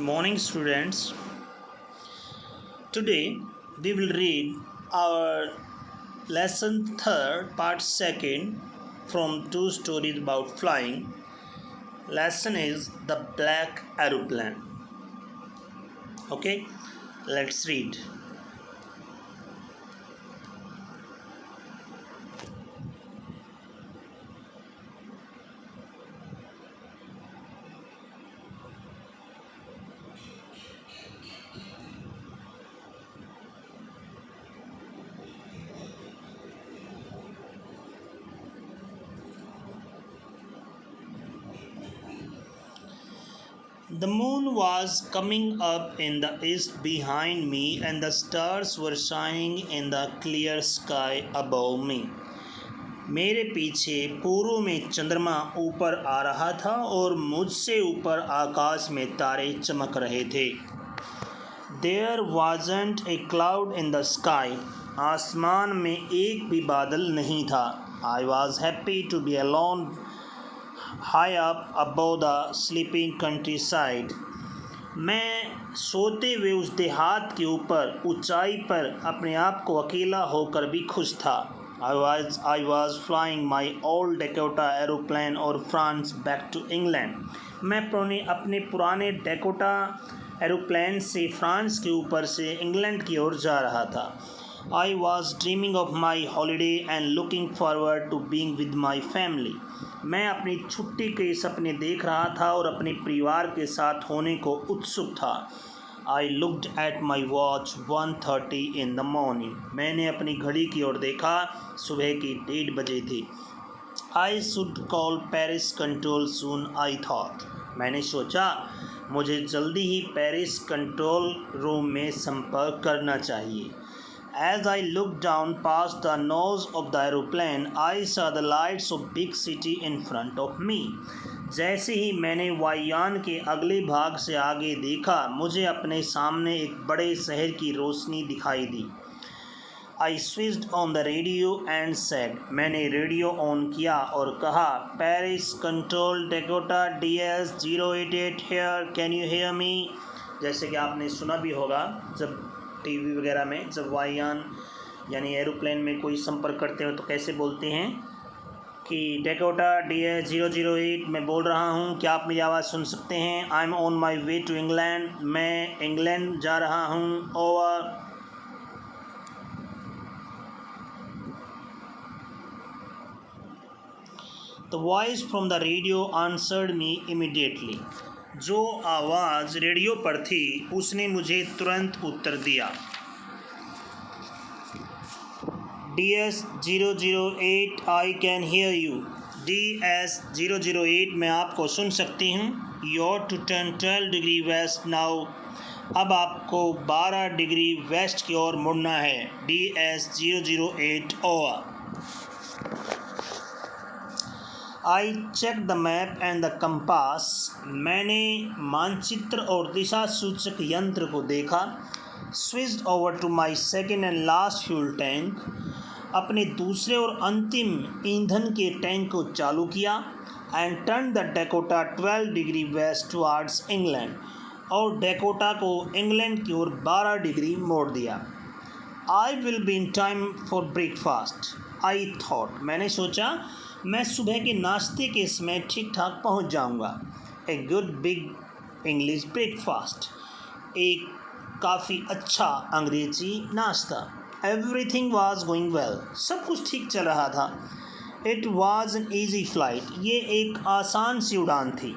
morning, students. Today we will read our lesson third, part second from two stories about flying. Lesson is the black aeroplane. Okay, let's read. The moon was coming up in the east behind me, and the stars were shining in the clear sky above me. मेरे पीछे पूर्व में चंद्रमा ऊपर आ रहा था और मुझसे ऊपर आकाश में तारे चमक रहे थे. There wasn't a cloud in the sky. आसमान में एक भी बादल नहीं था. I was happy to be alone high up above the sleeping countryside. मैं सोते हुए उस देहात के ऊपर ऊंचाई पर अपने आप को अकेला होकर भी खुश था. I was flying my old Dakota aeroplane or France back to England. मैं अपने पुराने डेकोटा एरोप्लेन से फ्रांस के ऊपर से इंग्लैंड की ओर जा रहा था. I was dreaming of my holiday and looking forward to being with my family. मैं अपनी छुट्टी के सपने देख रहा था और अपने परिवार के साथ होने को उत्सुक था. I looked at my watch 1:30 in the morning. मैंने अपनी घड़ी की ओर देखा. सुबह की 1:30 बजे थी. I should call Paris control soon, I thought. मैंने सोचा मुझे जल्दी ही पेरिस कंट्रोल रूम में संपर्क करना चाहिए. As I looked down past the nose of the aeroplane, I saw the lights of big city in front of me. जैसे ही मैंने वायुयान के अगले भाग से आगे देखा, मुझे अपने सामने एक बड़े शहर की रोशनी दिखाई दी. I switched on the radio and said, मैंने रेडियो ऑन किया और कहा, Paris Control Dakota DS088 here, can you hear me? जैसे कि आपने सुना भी होगा जब टीवी वगैरह में जब वायुयान यानी एरोप्लेन में कोई संपर्क करते हो तो कैसे बोलते हैं कि डेकोटा DS008 मैं बोल रहा हूँ, क्या आप मेरी आवाज़ सुन सकते हैं? I am on my way to England, मैं इंग्लैंड जा रहा हूँ. Over. The voice from the radio answered me immediately. जो आवाज़ रेडियो पर थी उसने मुझे तुरंत उत्तर दिया. DS008 I can hear you. DS008 मैं आपको सुन सकती हूँ. You're to turn 12 degree west now. अब आपको 12 डिग्री वेस्ट की ओर मुड़ना है. DS008 over. I checked the map and the compass. मैंने मानचित्र और दिशा सूचक यंत्र को देखा. Switched over to my second and last fuel tank. अपने दूसरे और अंतिम ईंधन के टैंक को चालू किया. And turned the Dakota 12 degree west towards England. और डेकोटा को इंग्लैंड की ओर 12 डिग्री मोड़ दिया. I will be in time for breakfast. I thought. मैंने सोचा मैं सुबह के नाश्ते के समय ठीक ठाक पहुंच जाऊंगा. A good big English breakfast. एक काफ़ी अच्छा अंग्रेजी नाश्ता. Everything was going well. सब कुछ ठीक चल रहा था. It was an easy flight. ये एक आसान सी उड़ान थी.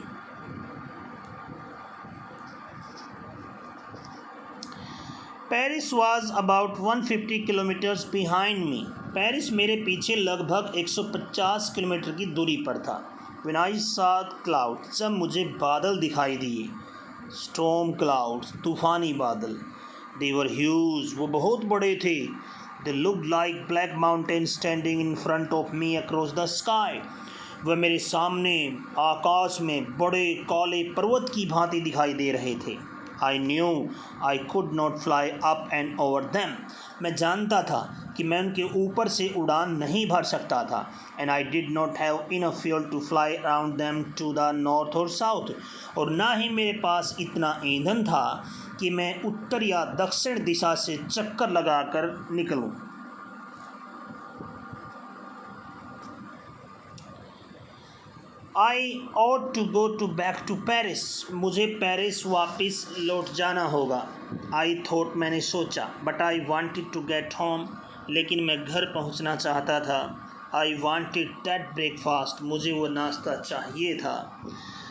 Paris was about 150 kilometres behind me. Paris मेरे पीछे लगभग 150 किलोमीटर की दूरी पर था. When I saw clouds, जब मुझे बादल दिखाई दिए. Storm clouds, तूफ़ानी बादल. They were huge, वो बहुत बड़े थे. They looked like black mountains standing in front of me across the sky. वह मेरे सामने आकाश में बड़े काले पर्वत की भांति दिखाई दे रहे थे. I knew I could not fly up and over them. मैं जानता था कि मैं उनके ऊपर से उड़ान नहीं भर सकता था. And I did not have enough fuel to fly around them to the north or south. और ना ही मेरे पास इतना ईंधन था कि मैं उत्तर या दक्षिण दिशा से चक्कर लगाकर निकलूं. I ought to go to back to Paris. मुझे पेरिस वापस लौट जाना होगा. I thought, मैंने सोचा. But I wanted to get home. लेकिन मैं घर पहुंचना चाहता था. I wanted that breakfast. मुझे वो नाश्ता चाहिए था.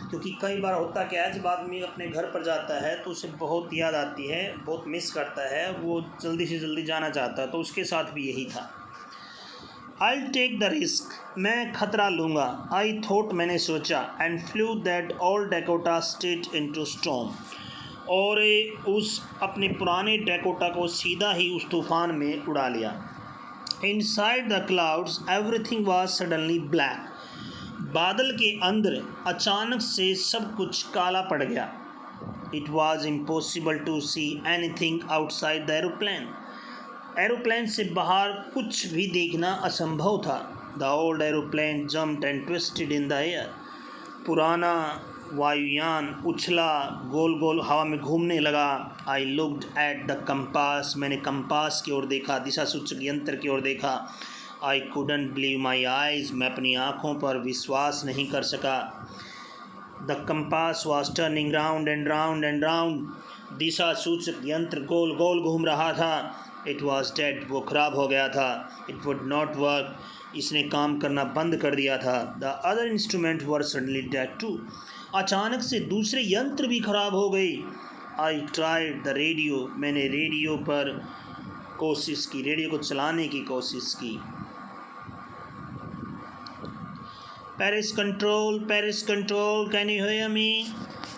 क्योंकि कई बार होता क्या है, जब आदमी अपने घर पर जाता है तो उसे बहुत याद आती है, बहुत मिस करता है, वो जल्दी से जल्दी जाना चाहता है. तो उसके साथ भी यही था. I'll take the risk. मैं खतरा लूँगा. I thought, मैंने सोचा. And flew that old Dakota straight into storm. और उस अपने पुराने डेकोटा को सीधा ही उस तूफ़ान में उड़ा लिया. Inside the clouds everything was suddenly black. बादल के अंदर अचानक से सब कुछ काला पड़ गया. It was impossible to see anything outside the aeroplane. Aeroplane से बाहर कुछ भी देखना असंभव था. The old aeroplane jumped and twisted in the air. पुराना वायुयान उछला, गोल गोल हवा में घूमने लगा. I looked at the compass. मैंने कंपास की ओर देखा, दिशा सूचक यंत्र की ओर देखा. I couldn't believe my eyes. मैं अपनी आँखों पर विश्वास नहीं कर सका. The compass was turning round and round and round. दिशा सूचक यंत्र गोल गोल घूम रहा था. It was dead. वो ख़राब हो गया था. It would not work. इसने काम करना बंद कर दिया था. The other instrument were suddenly dead too. अचानक से दूसरे यंत्र भी ख़राब हो गई. I tried the radio. मैंने रेडियो पर कोशिश की, रेडियो को चलाने की कोशिश की. Paris control, Paris control, can you hear me?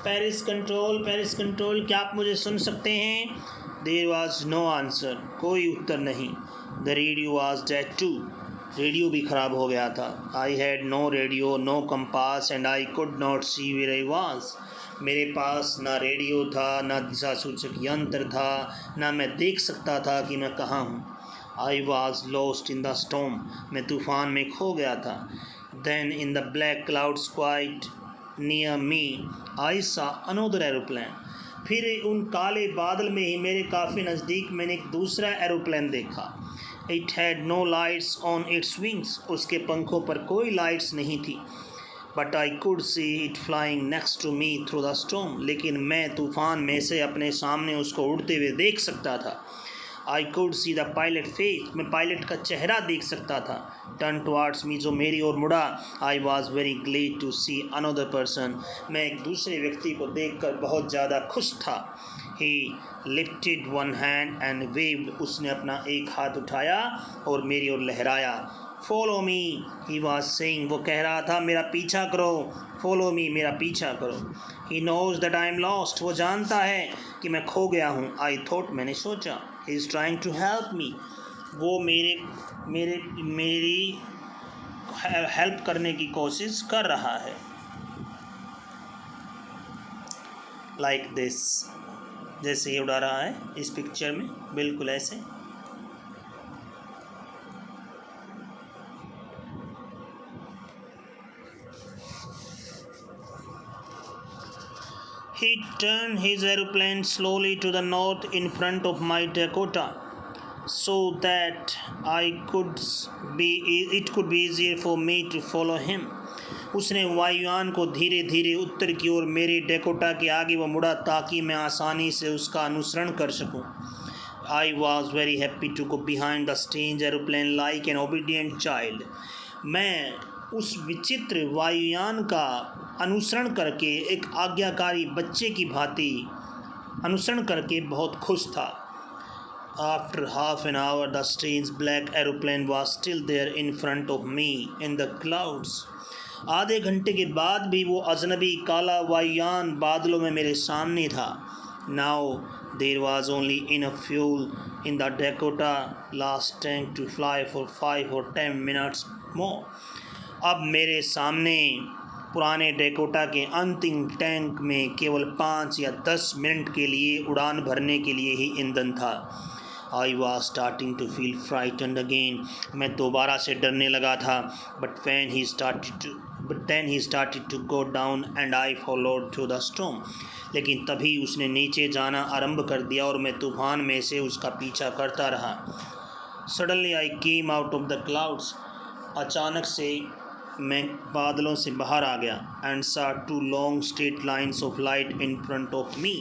Paris control, Paris control, क्या आप मुझे सुन सकते हैं? There was no answer. कोई उत्तर नहीं. The radio was dead too. Radio भी ख़राब हो गया था. I had no radio, no compass and I could not see where I was. मेरे पास ना रेडियो था, ना दिशा सूचक यंत्र था, ना मैं देख सकता था कि मैं कहाँ हूँ. I was lost in the storm. मैं तूफ़ान में खो गया था. Then in the black clouds quite near me, I saw another aeroplane. फिर उन काले बादल में ही मेरे काफ़ी नज़दीक मैंने एक दूसरा एरोप्लेन देखा. It had no lights on its wings. उसके पंखों पर कोई लाइट्स नहीं थी. But I could see it flying next to me through the storm. लेकिन मैं तूफ़ान में से अपने सामने उसको उड़ते हुए देख सकता था. I could see the pilot face. मैं पायलट का चेहरा देख सकता था. टर्न टुवार्ड्स मी, जो मेरी ओर मुड़ा. I was very glad to see another person. मैं एक दूसरे व्यक्ति को देखकर बहुत ज़्यादा खुश था. ही lifted one hand and waived. उसने अपना एक हाथ उठाया और मेरी ओर लहराया. Follow me he was saying. वो कह रहा था मेरा पीछा करो. फॉलो मी, मेरा पीछा करो. He knows that I am lost. वो जानता है कि मैं खो गया हूँ. आई थॉट, मैंने सोचा. He is trying to help me. वो मेरी हेल्प करने की कोशिश कर रहा है. Like this. जैसे ये उड़ा रहा है इस पिक्चर में, बिल्कुल ऐसे. He turned his aeroplane slowly to the north in front of my Dakota, so that it could be easier for me to follow him. उसने वायुयान को धीरे धीरे उत्तर की ओर मेरे डेकोटा के आगे वो मुड़ा ताकि मैं आसानी से उसका अनुसरण कर सकूं. I was very happy to go behind the strange aeroplane like an obedient child. मैं उस विचित्र वायुयान का अनुसरण करके एक आज्ञाकारी बच्चे की भांति अनुसरण करके बहुत खुश था. After half an hour, the strange black aeroplane was still there in front of me in the clouds. आधे घंटे के बाद भी वो अजनबी काला वायुयान बादलों में मेरे सामने था. Now there was only enough fuel in the Dakota last tank to fly for 5 or 10 minutes more. अब मेरे सामने पुराने डेकोटा के अंतिम टैंक में केवल 5 या 10 मिनट के लिए उड़ान भरने के लिए ही ईंधन था। I was starting to feel frightened again. मैं दोबारा से डरने लगा था। But then he started to go down and I followed through the storm. लेकिन तभी उसने नीचे जाना आरंभ कर दिया और मैं तूफान में से उसका पीछा करता रहा। Suddenly I came out of the clouds. अचानक से मैं बादलों से बाहर आ गया। And saw 2 long straight lines of light in front of me.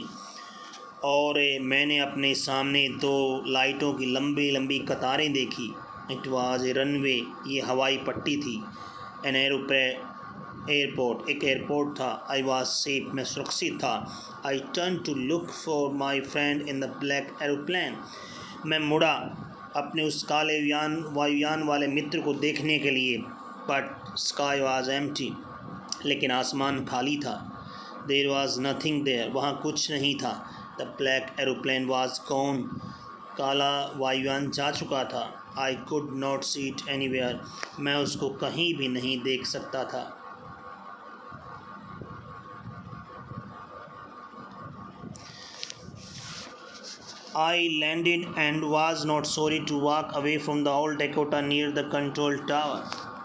और मैंने अपने सामने 2 लाइटों की लंबी लंबी कतारें देखी। It was a runway. ये हवाई पट्टी थी। An एयरपोर्ट, एक एयरपोर्ट था। आई वॉज सेफ, मैं सुरक्षित था। I turn to look for my friend in the black aeroplane. मैं मुड़ा अपने उस काले वायुयान वाले मित्र को देखने के लिए। But sky was empty. लेकिन आसमान खाली था। There was nothing there. वहाँ कुछ नहीं था। The black aeroplane was gone. काला वायुयान जा चुका था। I could not see it anywhere. मैं उसको कहीं भी नहीं देख सकता था। I landed and was not sorry to walk away from the old Dakota near the control tower.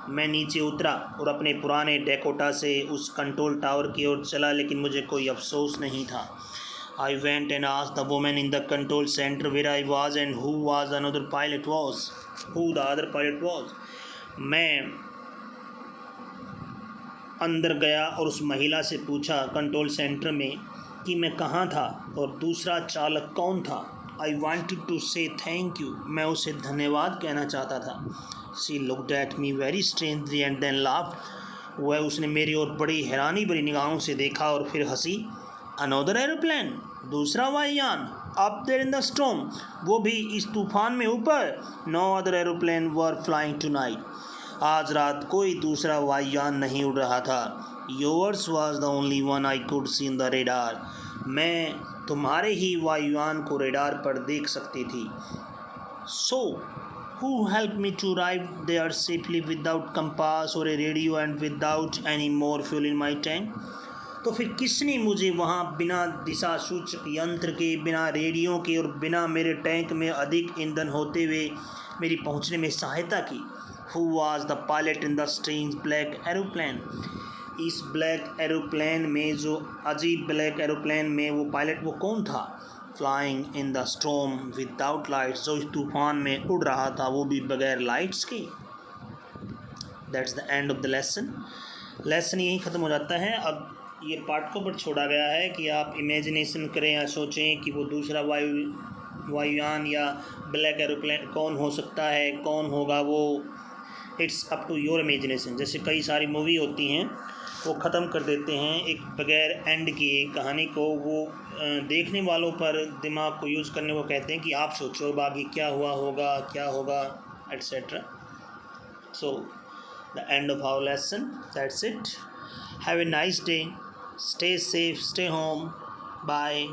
मैं नीचे उतरा और अपने पुराने डेकोटा से उस कंट्रोल टावर की ओर चला, लेकिन मुझे कोई अफसोस नहीं था। I went and asked the woman in the control center where I was and who the other pilot was. मैं अंदर गया और उस महिला से पूछा कंट्रोल सेंटर में कि मैं कहाँ था और दूसरा चालक कौन था। I wanted to say thank you. मैं उसे धन्यवाद कहना चाहता था। She looked at me very strangely and then laughed. वह उसने मेरी ओर बड़ी हैरानी भरी निगाहों से देखा और फिर हंसी। Another aeroplane. दूसरा वायुयान। Up there in the storm. वो भी इस तूफान में ऊपर। No other aeroplane were flying tonight. आज रात कोई दूसरा वायुयान नहीं उड़ रहा था। Yours was the only one I could see in the radar. मैं तुम्हारे ही वायुयान को रेडार पर देख सकती थी। So, who helped me to arrive there safely without compass or a radio and without any more fuel in my tank? तो फिर किसने मुझे वहाँ बिना दिशा सूचक यंत्र के, बिना रेडियो के और बिना मेरे टैंक में अधिक ईंधन होते हुए मेरी पहुँचने में सहायता की? Who was the pilot in the strange black aeroplane? इस ब्लैक एरोप्लेन में, जो अजीब ब्लैक एरोप्लेन में वो पायलट वो कौन था? Flying in the storm without lights. जो इस तूफान में उड़ रहा था वो भी बगैर लाइट्स के। That's the end of the lesson. Lesson यहीं ख़त्म हो जाता है। अब ये पार्ट को पर छोड़ा गया है कि आप इमेजिनेशन करें या सोचें कि वो दूसरा वायुयान या ब्लैक एरोप्लेन कौन हो सकता है, कौन होगा वो। It's up to your imagination. जैसे कई सारी मूवी होती हैं वो ख़त्म कर देते हैं एक बगैर एंड किए कहानी को। वो देखने वालों पर दिमाग को यूज़ करने को कहते हैं कि आप सोचो बाकी क्या होगा etcetera. So the end of our lesson. That's it. Have a nice day. Stay safe, stay home. Bye.